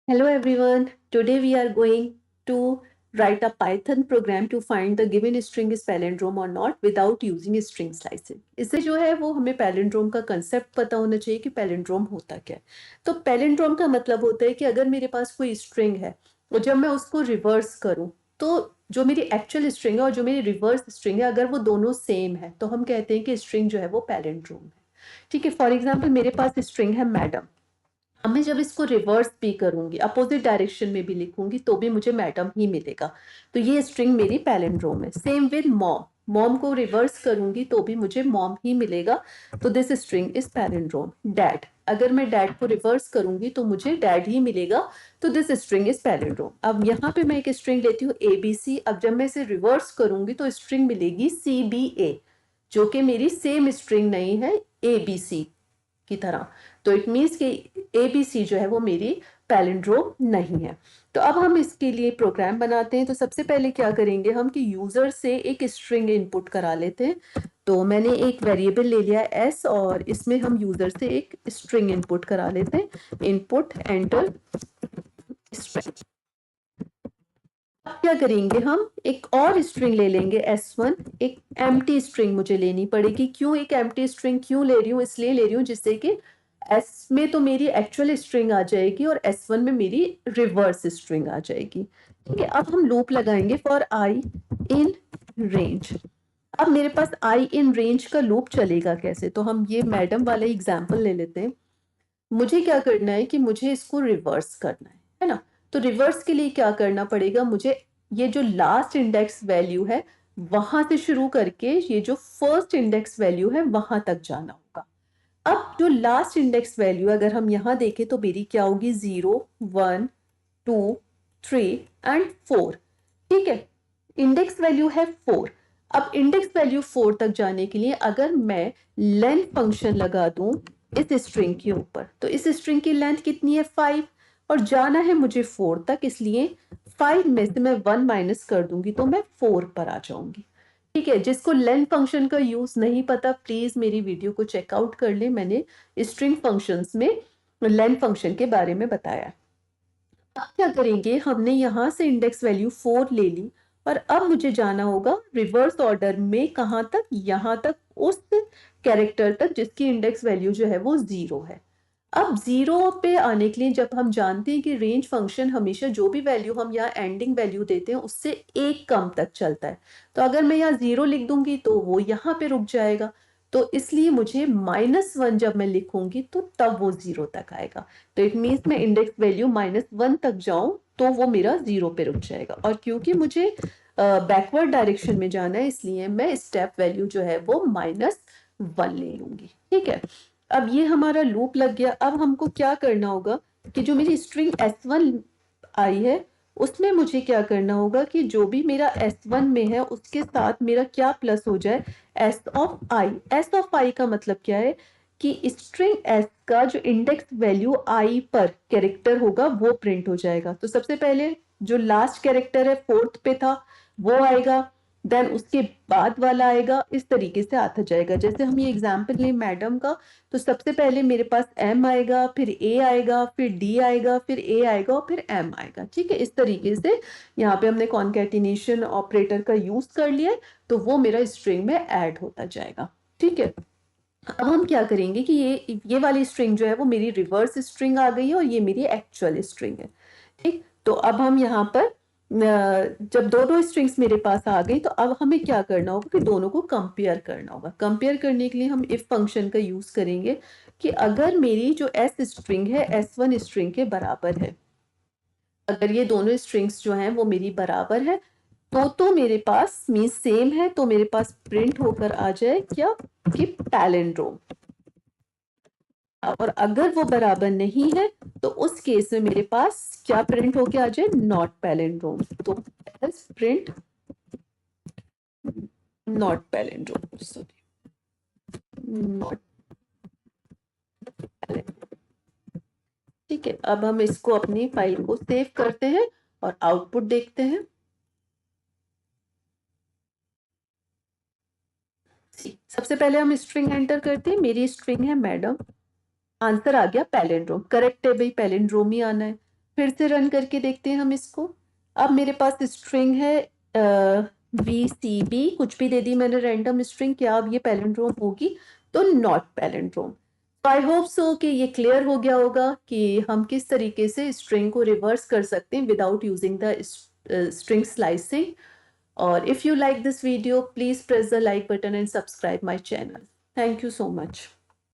Hello everyone. Today we are going to write a Python program to find the given string is palindrome or not without using string slicing. इससे जो है वो हमें palindrome का concept पता होना चाहिए कि palindrome होता क्या है. तो palindrome का मतलब होता है कि अगर मेरे पास कोई string है और जब मैं उसको reverse करूं तो जो मेरी actual string है और जो मेरी reverse string है अगर वो दोनों same है तो हम कहते हैं कि string जो है वो palindrome है. ठीक है. फॉर एग्जाम्पल मेरे पास string है मैडम. अब मैं जब इसको रिवर्स भी करूंगी अपोजिट डायरेक्शन में भी लिखूंगी तो भी मुझे मैडम ही मिलेगा. तो ये स्ट्रिंग मेरी पैलिंड्रोम है. Same with mom. मॉम को रिवर्स करूंगी तो भी मुझे मॉम ही मिलेगा. तो this string is palindrome. Dad. अगर मैं डैड को रिवर्स करूंगी तो मुझे डैड ही मिलेगा. तो दिस स्ट्रिंग इज पैलिंड्रोम. अब यहाँ पे मैं एक स्ट्रिंग लेती हूँ ABC. अब जब मैं इसे रिवर्स करूंगी तो स्ट्रिंग मिलेगी CBA जो कि मेरी सेम स्ट्रिंग नहीं है ABC की तरह. तो इट मीन्स कि ABC जो है वो मेरी पैलिंड्रोम नहीं है. तो अब हम इसके लिए प्रोग्राम बनाते हैं. तो सबसे पहले क्या करेंगे हम कि यूजर से एक स्ट्रिंग इनपुट करा लेते हैं. तो मैंने एक वेरिएबल ले लिया S और इसमें हम यूजर से एक स्ट्रिंग इनपुट करा लेते हैं. Input enter string. अब क्या करेंगे हम एक और स्ट्रिंग ले लेंगे S1. एक एम्प्टी स्ट्रिंग मुझे लेनी पड़ेगी. क्यों एक एम्प्टी स्ट्रिंग क्यों ले रही हूँ? इसलिए ले रही हूँ जिससे कि S में तो मेरी एक्चुअल स्ट्रिंग आ जाएगी और S1 में मेरी रिवर्स स्ट्रिंग आ जाएगी. ठीक है. अब हम लूप लगाएंगे फॉर I इन रेंज. अब मेरे पास I इन रेंज का लूप चलेगा कैसे? तो हम ये मैडम वाला एग्जाम्पल ले लेते हैं. मुझे क्या करना है कि मुझे इसको रिवर्स करना है ना. तो रिवर्स के लिए क्या करना पड़ेगा मुझे? ये जो लास्ट इंडेक्स वैल्यू है वहां से शुरू करके ये जो फर्स्ट इंडेक्स वैल्यू है वहां तक जाना होगा. अब जो लास्ट इंडेक्स वैल्यू अगर हम यहां देखें तो मेरी क्या होगी? 0 1 2 3 एंड 4. ठीक है. इंडेक्स वैल्यू है 4. अब इंडेक्स वैल्यू 4 तक जाने के लिए अगर मैं लेंथ फंक्शन लगा दूं इस स्ट्रिंग के ऊपर तो इस स्ट्रिंग की लेंथ कितनी है? 5. और जाना है मुझे 4 तक इसलिए 5 में से मैं 1 माइनस कर दूंगी तो मैं 4 पर आ जाऊंगी. ठीक है. जिसको लेंथ फंक्शन का यूज नहीं पता प्लीज मेरी वीडियो को चेकआउट कर ले. मैंने स्ट्रिंग फंक्शंस में लेंथ फंक्शन के बारे में बताया. अब क्या करेंगे? हमने यहां से इंडेक्स वैल्यू 4 ले ली और अब मुझे जाना होगा रिवर्स ऑर्डर में. कहां तक? यहां तक. उस कैरेक्टर तक जिसकी इंडेक्स वैल्यू जो है वो 0 है. अब 0 पे आने के लिए जब हम जानते हैं कि रेंज फंक्शन हमेशा जो भी वैल्यू हम यहाँ एंडिंग वैल्यू देते हैं उससे एक कम तक चलता है. तो अगर मैं यहाँ 0 लिख दूंगी तो वो यहाँ पे रुक जाएगा. तो इसलिए मुझे -1 जब मैं लिखूंगी तो तब वो 0 तक आएगा. तो इट मीन्स मैं इंडेक्स वैल्यू -1 तक जाऊं तो वो मेरा 0 पे रुक जाएगा. और क्योंकि मुझे बैकवर्ड डायरेक्शन में जाना है इसलिए मैं स्टेप वैल्यू जो है वो -1 ले लूंगी. ठीक है. अब ये हमारा लूप लग गया. अब हमको क्या करना होगा कि जो मेरी स्ट्रिंग S1 आई है उसमें मुझे क्या करना होगा कि जो भी मेरा S1 में है उसके साथ मेरा क्या प्लस हो जाए? S of I. S of I का मतलब क्या है कि स्ट्रिंग S का जो इंडेक्स वैल्यू I पर कैरेक्टर होगा वो प्रिंट हो जाएगा. तो सबसे पहले जो लास्ट कैरेक्टर है 4th पे था वो आएगा. देन उसके बाद वाला आएगा. इस तरीके से आता जाएगा. जैसे हम ये एग्जाम्पल लें मैडम का तो सबसे पहले मेरे पास M आएगा, फिर A आएगा, फिर D आएगा, फिर A आएगा और फिर M आएगा. ठीक है. इस तरीके से यहाँ पे हमने कॉन्केटिनेशन ऑपरेटर का यूज कर लिया है तो वो मेरा स्ट्रिंग में ऐड होता जाएगा. ठीक है. अब हम क्या करेंगे कि ये वाली स्ट्रिंग जो है वो मेरी रिवर्स स्ट्रिंग आ गई है और ये मेरी एक्चुअल स्ट्रिंग है. ठीक. तो अब हम यहाँ पर जब दोनों स्ट्रिंग्स मेरे पास आ गई तो अब हमें क्या करना होगा कि दोनों को कंपेयर करना होगा. कंपेयर करने के लिए हम इफ फंक्शन का यूज करेंगे कि अगर मेरी जो S स्ट्रिंग है S1 स्ट्रिंग के बराबर है. अगर ये दोनों स्ट्रिंग्स जो हैं वो मेरी बराबर है तो मेरे पास मीन सेम है तो मेरे पास प्रिंट होकर आ जाए क्या कि पैलिंड्रोम. और अगर वो बराबर नहीं है तो उस केस में मेरे पास क्या प्रिंट होके आ जाए? Not palindrome. तो print not palindrome. Sorry not palindrome. ठीक है. अब हम इसको अपनी फाइल को सेव करते हैं और आउटपुट देखते हैं. सबसे पहले हम स्ट्रिंग एंटर करते हैं. मेरी स्ट्रिंग है मैडम. आंसर आ गया पैलिंड्रोम. करेक्ट है भाई पैलिंड्रोम ही आना है. फिर से रन करके देखते हैं हम इसको। अब मेरे पास स्ट्रिंग है VCB, कुछ भी दे दी मैंने रैंडम स्ट्रिंग, क्या अब ये पैलिंड्रोम होगी? तो not palindrome. I hope so कि ये क्लियर हो गया होगा कि हम किस तरीके से स्ट्रिंग को रिवर्स कर सकते हैं without using the string slicing. Or if you like this video, please press the like button and subscribe my channel. Thank you so much.